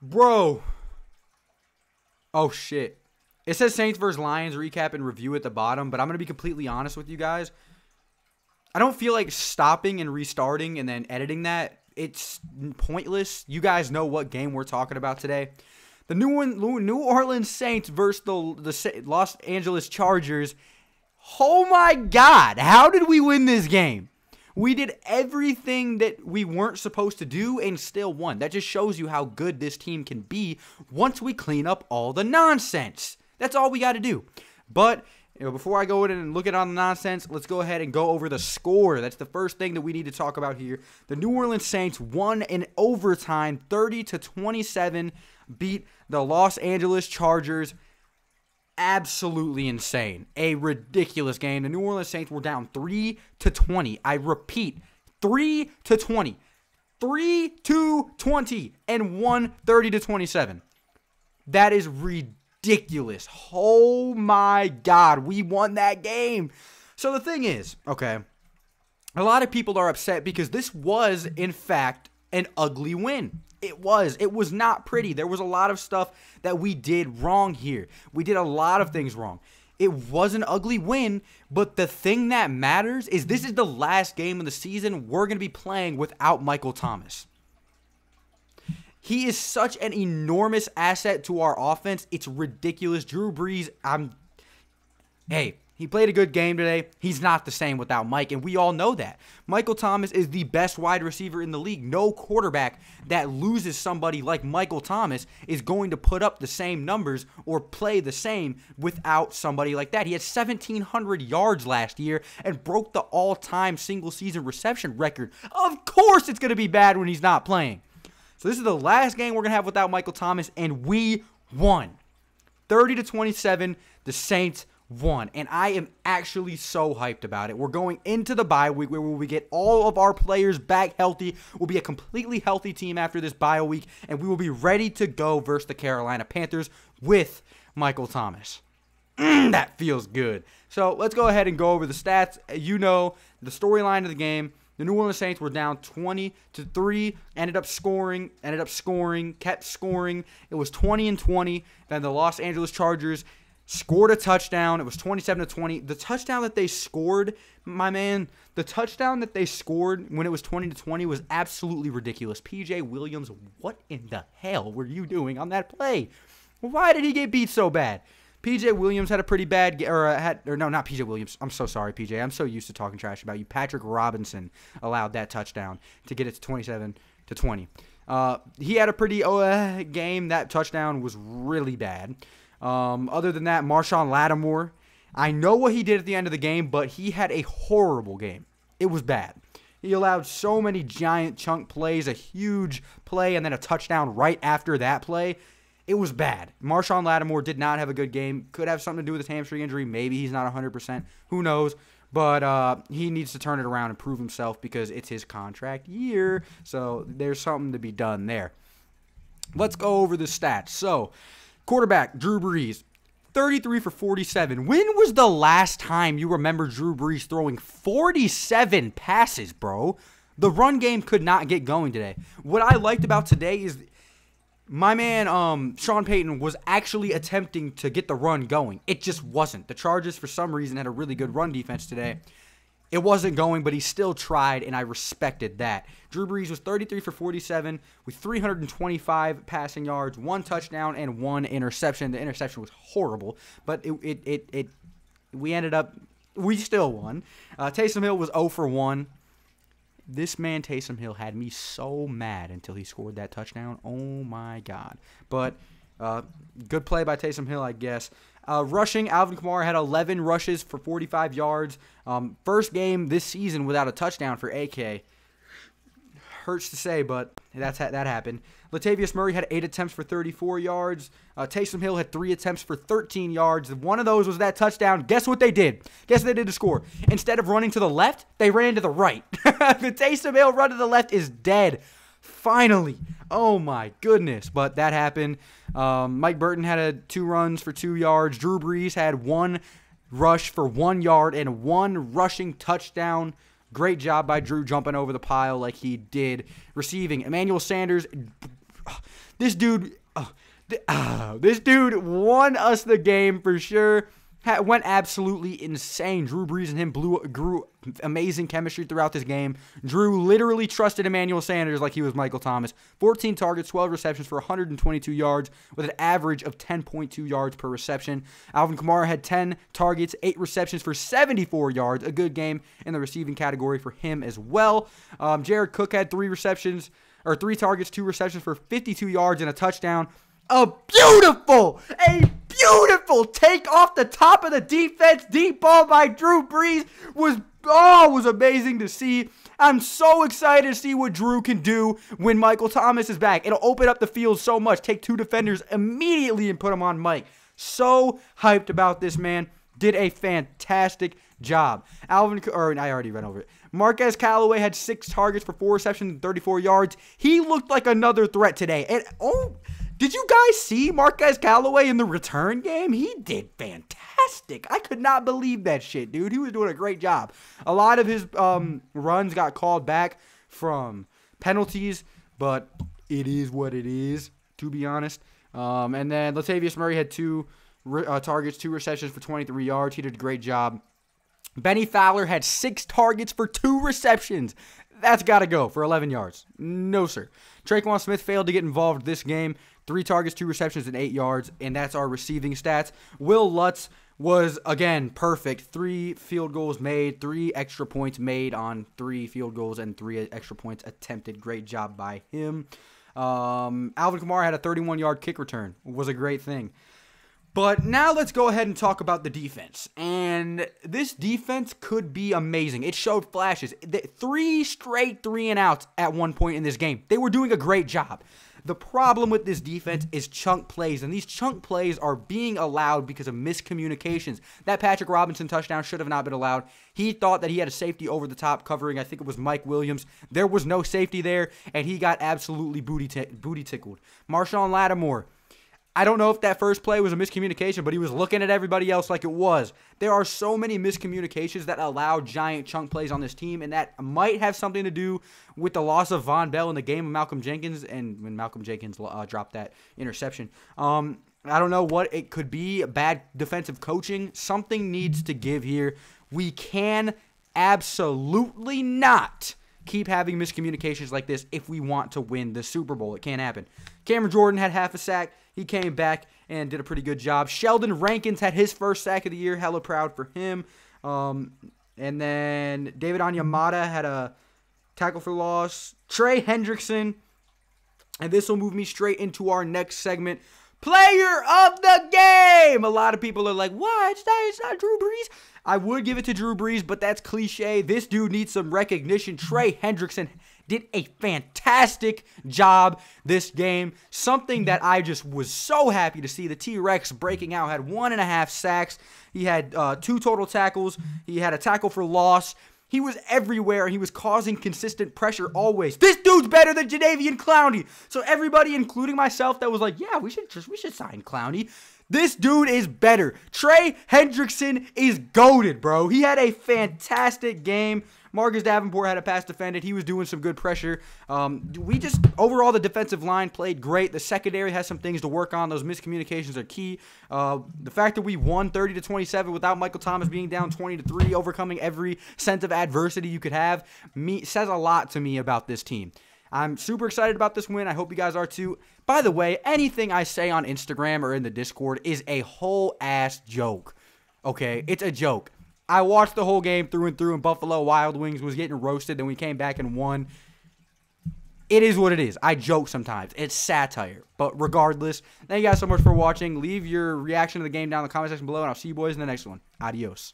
Bro. Oh, shit. It says Saints versus Lions recap and review at the bottom, but I'm going to be completely honest with you guys. I don't feel like stopping and restarting and then editing that. It's pointless. You guys know what game we're talking about today. The New Orleans Saints versus the Los Angeles Chargers. Oh, my God. How did we win this game? We did everything that we weren't supposed to do and still won. That just shows you how good this team can be once we clean up all the nonsense. That's all we got to do. But before I go in and look at all the nonsense, let's go ahead and go over the score. That's the first thing that we need to talk about here. The New Orleans Saints won in overtime, 30-27, beat the Los Angeles Chargers. Absolutely insane. A ridiculous game. The New Orleans Saints were down 3-20. I repeat, 3-20. 3-20 and won 30-27. That is ridiculous. Oh my God, we won that game. So the thing is, okay, a lot of people are upset because this was, in fact, an ugly win. It was not pretty. There was a lot of stuff that we did wrong here. We did a lot of things wrong. It was an ugly win, but the thing that matters is this is the last game of the season we're going to be playing without Michael Thomas. He is such an enormous asset to our offense. It's ridiculous. Drew Brees, he played a good game today. He's not the same without Mike, and we all know that. Michael Thomas is the best wide receiver in the league. No quarterback that loses somebody like Michael Thomas is going to put up the same numbers or play the same without somebody like that. He had 1,700 yards last year and broke the all-time single-season reception record. Of course it's going to be bad when he's not playing. So this is the last game we're going to have without Michael Thomas, and we won. 30-27, the Saints won, and I am actually so hyped about it. We're going into the bye week where we get all of our players back healthy. We'll be a completely healthy team after this bye week, and we will be ready to go versus the Carolina Panthers with Michael Thomas. That feels good. So let's go ahead and go over the stats. You know the storyline of the game. The New Orleans Saints were down 20-3, ended up scoring, kept scoring. It was 20-20. Then the Los Angeles Chargers scored a touchdown. It was 27-20. The touchdown that they scored, my man, the touchdown that they scored when it was 20-20 was absolutely ridiculous. P.J. Williams, what in the hell were you doing on that play? Why did he get beat so bad? P.J. Williams had a pretty bad, not P.J. Williams. I'm so sorry, P.J. I'm so used to talking trash about you. Patrick Robinson allowed that touchdown to get it to 27-20. He had a pretty game. That touchdown was really bad. Other than that, Marshawn Lattimore, I know what he did at the end of the game, but he had a horrible game. It was bad. He allowed so many giant chunk plays, a huge play, and then a touchdown right after that play. It was bad. Marshawn Lattimore did not have a good game. Could have something to do with his hamstring injury. Maybe he's not 100%. Who knows? But he needs to turn it around and prove himself because it's his contract year. So there's something to be done there. Let's go over the stats. So, quarterback, Drew Brees, 33 for 47. When was the last time you remember Drew Brees throwing 47 passes, bro? The run game could not get going today. What I liked about today is my man Sean Payton was actually attempting to get the run going. It just wasn't. The Chargers, for some reason, had a really good run defense today. It wasn't going, but he still tried, and I respected that. Drew Brees was 33 for 47 with 325 passing yards, 1 touchdown, and 1 interception. The interception was horrible, but we still won. Taysom Hill was 0 for 1. This man, Taysom Hill, had me so mad until he scored that touchdown. Oh, my God. But good play by Taysom Hill, I guess. Rushing, Alvin Kamara had 11 rushes for 45 yards. First game this season without a touchdown for AK. Hurts to say, but that happened. Latavius Murray had 8 attempts for 34 yards. Taysom Hill had 3 attempts for 13 yards. One of those was that touchdown. Guess what they did? Guess what they did to score? Instead of running to the left, they ran to the right. The Taysom Hill run to the left is dead. Finally. Oh, my goodness. But that happened. Mike Burton had 2 runs for 2 yards. Drew Brees had 1 rush for 1 yard and 1 rushing touchdown. Great job by Drew jumping over the pile like he did. Receiving, Emmanuel Sanders. This dude, this dude won us the game for sure. Went absolutely insane. Drew Brees and him grew amazing chemistry throughout this game. Drew literally trusted Emmanuel Sanders like he was Michael Thomas. 14 targets, 12 receptions for 122 yards with an average of 10.2 yards per reception. Alvin Kamara had 10 targets, 8 receptions for 74 yards. A good game in the receiving category for him as well. Jared Cook had 3 targets, 2 receptions for 52 yards and a touchdown. A beautiful take off the top of the defense. Deep ball by Drew Brees was amazing to see. I'm so excited to see what Drew can do when Michael Thomas is back. It'll open up the field so much. Take 2 defenders immediately and put them on Mike. So hyped about this, man. Did a fantastic job. I already ran over it. Marquez Callaway had 6 targets for 4 receptions and 34 yards. He looked like another threat today. And did you guys see Marquez Callaway in the return game? He did fantastic. I could not believe that shit, dude. He was doing a great job. A lot of his runs got called back from penalties, but it is what it is, to be honest. And then Latavius Murray had 2 targets, 2 receptions for 23 yards. He did a great job. Benny Fowler had 6 targets for 2 receptions. That's got to go for 11 yards. No, sir. Traquan Smith failed to get involved this game. 3 targets, 2 receptions, and 8 yards, and that's our receiving stats. Will Lutz was, again, perfect. 3 field goals made, 3 extra points made on 3 field goals, and 3 extra points attempted. Great job by him. Alvin Kamara had a 31-yard kick return. It was a great thing. But now let's go ahead and talk about the defense. And this defense could be amazing. It showed flashes. 3 straight 3-and-outs at one point in this game. They were doing a great job. The problem with this defense is chunk plays, and these chunk plays are being allowed because of miscommunications. That Patrick Robinson touchdown should have not been allowed. He thought that he had a safety over the top covering, I think it was Mike Williams. There was no safety there, and he got absolutely booty tickled. Marshawn Lattimore, I don't know if that first play was a miscommunication, but he was looking at everybody else like it was. There are so many miscommunications that allow giant chunk plays on this team, and that might have something to do with the loss of Von Bell in the game of Malcolm Jenkins, and when Malcolm Jenkins dropped that interception. I don't know what it could be. Bad defensive coaching. Something needs to give here. We can absolutely not keep having miscommunications like this if we want to win the Super Bowl. It can't happen. Cameron Jordan had half a sack. He came back and did a pretty good job. Sheldon Rankins had his first sack of the year. Hella proud for him. And then David Onyemata had a tackle for loss. Trey Hendrickson. And this will move me straight into our next segment. Player of the game! A lot of people are like, what? It's not Drew Brees. I would give it to Drew Brees, but that's cliche. This dude needs some recognition. Trey Hendrickson did a fantastic job this game. Something that I just was so happy to see. The T-Rex breaking out, had 1.5 sacks. He had 2 total tackles. He had a tackle for loss. He was everywhere. He was causing consistent pressure always. This dude's better than Jadeveon Clowney. So everybody, including myself, that was like, yeah, we should sign Clowney. This dude is better. Trey Hendrickson is goated, bro. He had a fantastic game. Marcus Davenport had a pass defended. He was doing some good pressure. Overall, the defensive line played great. The secondary has some things to work on. Those miscommunications are key. The fact that we won 30-27 without Michael Thomas being down 20-3, overcoming every sense of adversity you could have, says a lot to me about this team. I'm super excited about this win. I hope you guys are too. By the way, anything I say on Instagram or in the Discord is a whole ass joke. Okay? It's a joke. I watched the whole game through and through, and Buffalo Wild Wings was getting roasted. Then we came back and won. It is what it is. I joke sometimes. It's satire. But regardless, thank you guys so much for watching. Leave your reaction to the game down in the comment section below, and I'll see you boys in the next one. Adios.